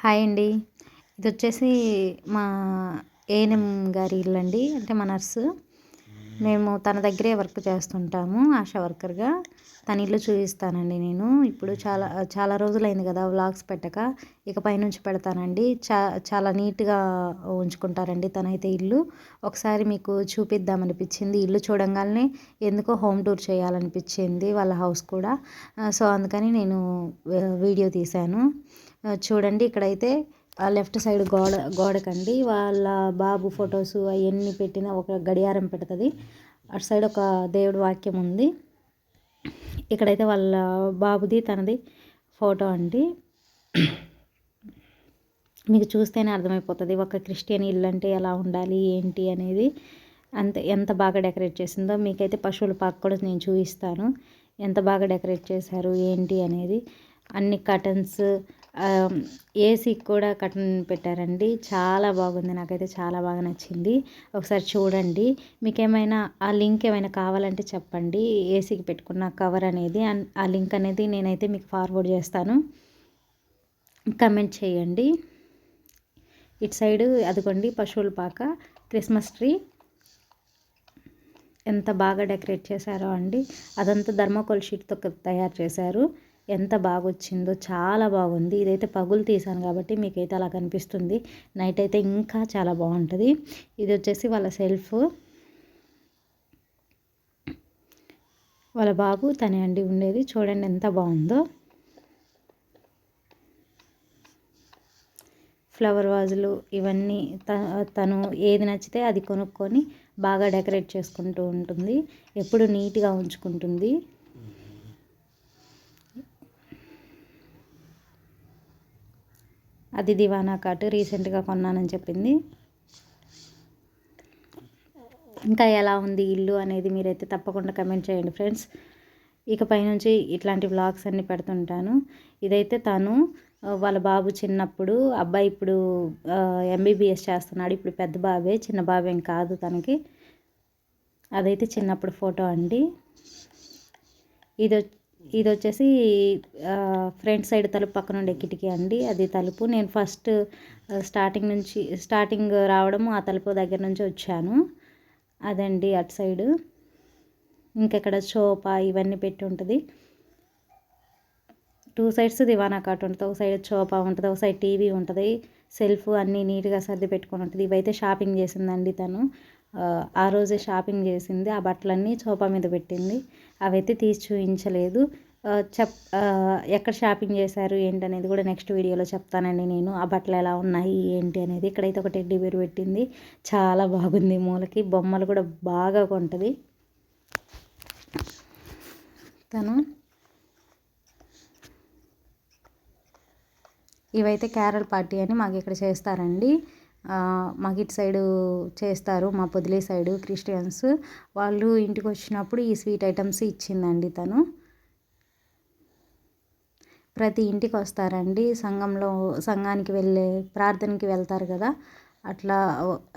Hi అండి. ఇదొచ్చేసి మా ANM గారి ఇల్లండి. అంటే మా నర్సు. మేము తన దగ్గరే వర్క్ చేస్తుంటాము ఆశా వర్కర్‌గా. తన ఇల్లు చూపిస్తానండి నేను. ఇప్పుడు చాలా చాలా రోజులైంది కదా వ్లాగ్స్ పెట్టక. ఇకపై నుంచి పెడతానండి. చాలా నీట్‌గా ఉంచుకుంటారండి తనైతే ఇల్లు. ఒకసారి మీకు చూపిద్దామనిపించింది. ఇల్లు చూడంగాల్నే ఎందుకో హోమ్ టూర్ చేయాలనిపించింది వాళ్ళ హౌస్ కూడా. సో, అందుకని నేను వీడియో తీశాను. చూడండి ఇక్కడైతే లెఫ్ట్ సైడ్ గోడకండి వాళ్ళ బాబు ఫొటోస్ అవన్నీ పెట్టిన ఒక గడియారం పెడుతుంది. అటు సైడ్ ఒక దేవుడి వాక్యం ఉంది. ఇక్కడైతే వాళ్ళ బాబుది తనది ఫోటో అండి. మీకు చూస్తేనే అర్థమైపోతుంది ఒక క్రిస్టియన్ ఇల్లు అంటే ఎలా ఉండాలి ఏంటి అనేది. ఎంత బాగా డెకరేట్ చేసిందో. మీకైతే పశువుల పాక కూడా నేను చూపిస్తాను ఎంత బాగా డెకరేట్ చేశారు ఏంటి అనేది. అన్ని కర్టన్స్, ఏసీకి కూడా కర్టన్ పెట్టారండి. చాలా బాగుంది. నాకైతే చాలా బాగా నచ్చింది. ఒకసారి చూడండి. మీకేమైనా ఆ లింక్ ఏమైనా కావాలంటే చెప్పండి. ఏసీకి పెట్టుకున్న కవర్ అనేది ఆ లింక్ అనేది నేనైతే మీకు ఫార్వర్డ్ చేస్తాను. కమెంట్ చేయండి. ఇటు సైడు అదిగోండి పశువుల పాక, క్రిస్మస్ ట్రీ ఎంత బాగా డెకరేట్ చేశారో అండి. అదంతా థర్మాకోల్ షీట్తో తయారు చేశారు. ఎంత బాగా వచ్చిందో, చాలా బాగుంది. ఇదైతే పగులు తీసాను కాబట్టి మీకైతే అలా కనిపిస్తుంది. నైట్ అయితే ఇంకా చాలా బాగుంటుంది. ఇది వచ్చేసి వాళ్ళ సెల్ఫ్. వాళ్ళ బాబు తనే అండి ఉండేది. చూడండి ఎంత బాగుందో. ఫ్లవర్ వాజులు ఇవన్నీ తను ఏది నచ్చితే అది కొనుక్కొని బాగా డెకరేట్ చేసుకుంటూ ఉంటుంది. ఎప్పుడు నీట్గా ఉంచుకుంటుంది. అది దివానా కాట్ రీసెంట్గా కొన్నానని చెప్పింది. ఇంకా ఎలా ఉంది ఇల్లు అనేది మీరైతే తప్పకుండా కమెంట్ చేయండి ఫ్రెండ్స్. ఇకపై నుంచి ఇట్లాంటి వ్లాగ్స్ అన్నీ పెడుతుంటాను. ఇదైతే తను వాళ్ళ బాబు చిన్నప్పుడు, అబ్బాయి ఇప్పుడు ఎంబీబీఎస్ చేస్తున్నాడు. ఇప్పుడు పెద్ద బాబే, చిన్న బాబేం కాదు తనకి. అదైతే చిన్నప్పుడు ఫోటో అండి. ఇది వచ్చేసి ఫ్రంట్ సైడ్ తలుపు పక్కన ఉండే కిటికీ అండి. అది తలుపు నేను ఫస్ట్ స్టార్టింగ్ రావడము ఆ తలుపు దగ్గర నుంచి వచ్చాను. అదండి అటు సైడు. ఇంకెక్కడ సోఫా ఇవన్నీ పెట్టి ఉంటుంది. 2 సైడ్స్ దివానా కాట్ ఉంటుంది. ఒక సైడ్ సోఫా ఉంటుంది, ఒక సైడ్ టీవీ ఉంటుంది. సెల్ఫ్ అన్నీ నీట్గా సర్ది పెట్టుకొని ఉంటుంది. ఇవైతే షాపింగ్ చేసిందండి తను. ఆ రోజే షాపింగ్ చేసింది. ఆ బట్టలన్నీ సోఫా మీద పెట్టింది. అవైతే తీసి చూపించలేదు. ఎక్కడ షాపింగ్ చేశారు ఏంటనేది కూడా నెక్స్ట్ వీడియోలో చెప్తానండి నేను. ఆ బట్టలు ఎలా ఉన్నాయి ఏంటి అనేది. ఇక్కడైతే ఒక టెడ్డీ బేర్ పెట్టింది. చాలా బాగుంది. మూలకి బొమ్మలు కూడా బాగా కొంటుంది తను. ఇవైతే క్యారల్ పార్టీ అని మాకు ఇక్కడ చేస్తారండి. మాకు ఇటు సైడు చేస్తారు. మా పొదిలే సైడు క్రిస్టియన్స్ వాళ్ళు ఇంటికి వచ్చినప్పుడు ఈ స్వీట్ ఐటమ్స్ ఇచ్చిందండి తను. ప్రతి ఇంటికి వస్తారండి. సంఘానికి వెళ్ళే ప్రార్థనకి వెళ్తారు కదా, అట్లా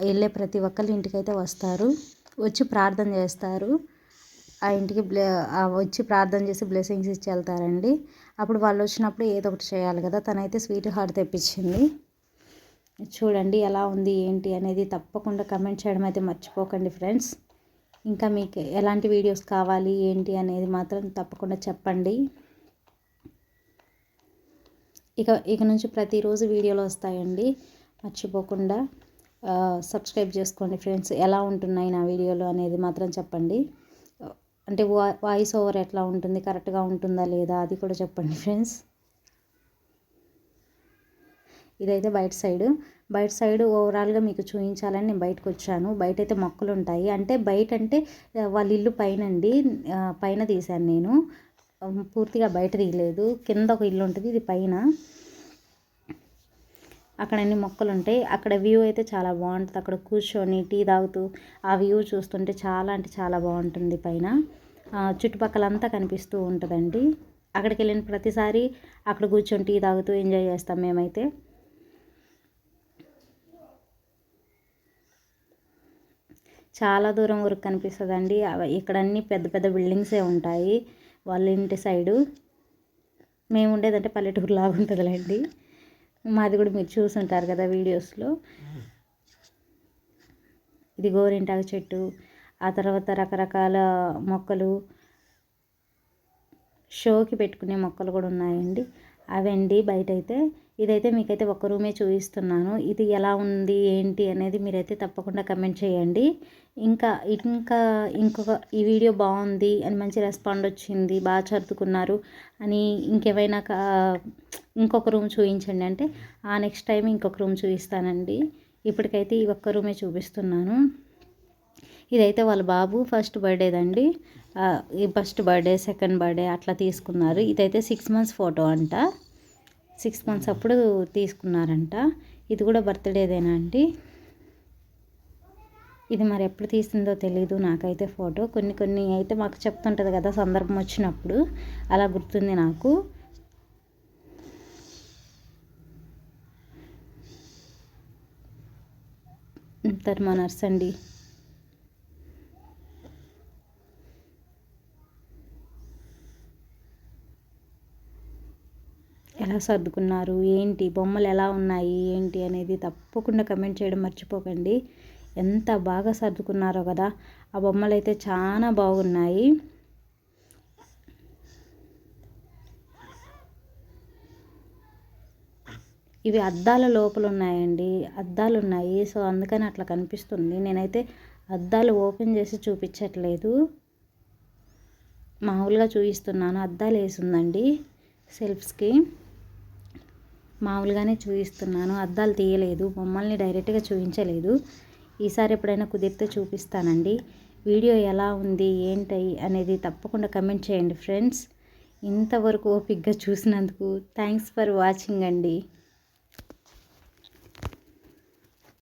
వెళ్ళే ప్రతి ఒక్కరి ఇంటికైతే వస్తారు. వచ్చి ప్రార్థన చేస్తారు. ఆ ఇంటికి వచ్చి ప్రార్థన చేసి బ్లెస్సింగ్స్ ఇచ్చి వెళ్తారండి. అప్పుడు వాళ్ళు వచ్చినప్పుడు ఏదో ఒకటి చేయాలి కదా. తనైతే స్వీట్ హార్ట్ తెప్పించింది. చూడండి ఎలా ఉంది ఏంటి అనేది తప్పకుండా కమెంట్ చేయడం అయితే మర్చిపోకండి ఫ్రెండ్స్. ఇంకా మీకు ఎలాంటి వీడియోస్ కావాలి ఏంటి అనేది మాత్రం తప్పకుండా చెప్పండి. ఇక నుంచి ప్రతిరోజు వీడియోలు వస్తాయండి. మర్చిపోకుండా సబ్స్క్రైబ్ చేసుకోండి ఫ్రెండ్స్. ఎలా ఉంటున్నాయి నా వీడియోలు అనేది మాత్రం చెప్పండి. అంటే వాయిస్ ఓవర్ ఎట్లా ఉంటుంది, కరెక్ట్గా ఉంటుందా లేదా అది కూడా చెప్పండి ఫ్రెండ్స్. ఇదైతే బయట సైడ్ ఓవరాల్గా మీకు చూపించాలని నేను బయటకు వచ్చాను. బయట అయితే మొక్కలు ఉంటాయి. అంటే బయట అంటే వాళ్ళ ఇల్లు పైనండి. పైన తీశాను నేను. పూర్తిగా బయట తీయలేదు. కింద ఒక ఇల్లు ఉంటుంది, ఇది పైన. అక్కడ అన్ని మొక్కలు ఉంటాయి. అక్కడ వ్యూ అయితే చాలా బాగుంటుంది. అక్కడ కూర్చొని టీ తాగుతూ ఆ వ్యూ చూస్తుంటే చాలా అంటే చాలా బాగుంటుంది. పైన చుట్టుపక్కలంతా కనిపిస్తూ ఉంటుందండి. అక్కడికి వెళ్ళిన ప్రతిసారి అక్కడ కూర్చొని టీ తాగుతూ ఎంజాయ్ చేస్తాం మేమైతే. చాలా దూరం వరకు కనిపిస్తుందండి. ఇక్కడ అన్నీ పెద్ద పెద్ద బిల్డింగ్సే ఉంటాయి వాళ్ళ ఇంటి సైడు. మేము ఉండేదంటే పల్లెటూరు లాగా ఉంటుందిలేండి. మాది కూడా మీరు చూసుంటారు కదా వీడియోస్లో. ఇది గోరింటాకు చెట్టు, ఆ తర్వాత రకరకాల మొక్కలు, షోకి పెట్టుకునే మొక్కలు కూడా ఉన్నాయండి. అవండి బయట అయితే. ఇదైతే మీకైతే ఒక్క రూమే చూపిస్తున్నాను. ఇది ఎలా ఉంది ఏంటి అనేది మీరైతే తప్పకుండా కమెంట్ చేయండి. ఇంకొక ఈ వీడియో బాగుంది అని మంచి రెస్పాండ్ వచ్చింది, బాగా సర్దుకున్నారు అని ఇంకేమైనా ఇంకొక రూమ్ చూపించండి అంటే నెక్స్ట్ టైం ఇంకొక రూమ్ చూపిస్తానండి. ఇప్పటికైతే ఈ ఒక్క రూమే చూపిస్తున్నాను. ఇదైతే వాళ్ళ బాబు ఫస్ట్ బర్త్డేదండి. ఈ ఫస్ట్ బర్త్డే, సెకండ్ బర్త్డే అట్లా తీసుకున్నారు. ఇదైతే 6 months ఫోటో అంట. 6 months అప్పుడు తీసుకున్నారంట. ఇది కూడా బర్త్డేదేనా అండి. ఇది మరి ఎప్పుడు తీసిందో తెలీదు నాకైతే ఫోటో. కొన్ని అయితే మాకు చెప్తుంటుంది కదా సందర్భం వచ్చినప్పుడు, అలా గుర్తుంది నాకు. మా నర్స్ అండి. ఎలా సర్దుకున్నారు ఏంటి, బొమ్మలు ఎలా ఉన్నాయి ఏంటి అనేది తప్పకుండా కమెంట్ చేయడం మర్చిపోకండి. ఎంత బాగా సర్దుకున్నారో కదా. ఆ బొమ్మలు అయితే చాలా బాగున్నాయి. ఇవి అద్దాల లోపల ఉన్నాయండి, అద్దాలు ఉన్నాయి. సో అందుకని అట్లా కనిపిస్తుంది. నేనైతే అద్దాలు ఓపెన్ చేసి చూపించట్లేదు, మామూలుగా చూపిస్తున్నాను. అద్దాలు వేసిందండి సెల్ఫ్స్కి, మామూలుగానే చూపిస్తున్నాను. అద్దాలు తీయలేదు, బొమ్మల్ని డైరెక్ట్గా చూపించలేదు. ఈసారి ఎప్పుడైనా కుదిరితే చూపిస్తానండి. వీడియో ఎలా ఉంది ఏంటి అనేది తప్పకుండా కమెంట్ చేయండి ఫ్రెండ్స్. ఇంతవరకు ఓపిక్గా చూసినందుకు థ్యాంక్స్ ఫర్ వాచింగ్ అండి.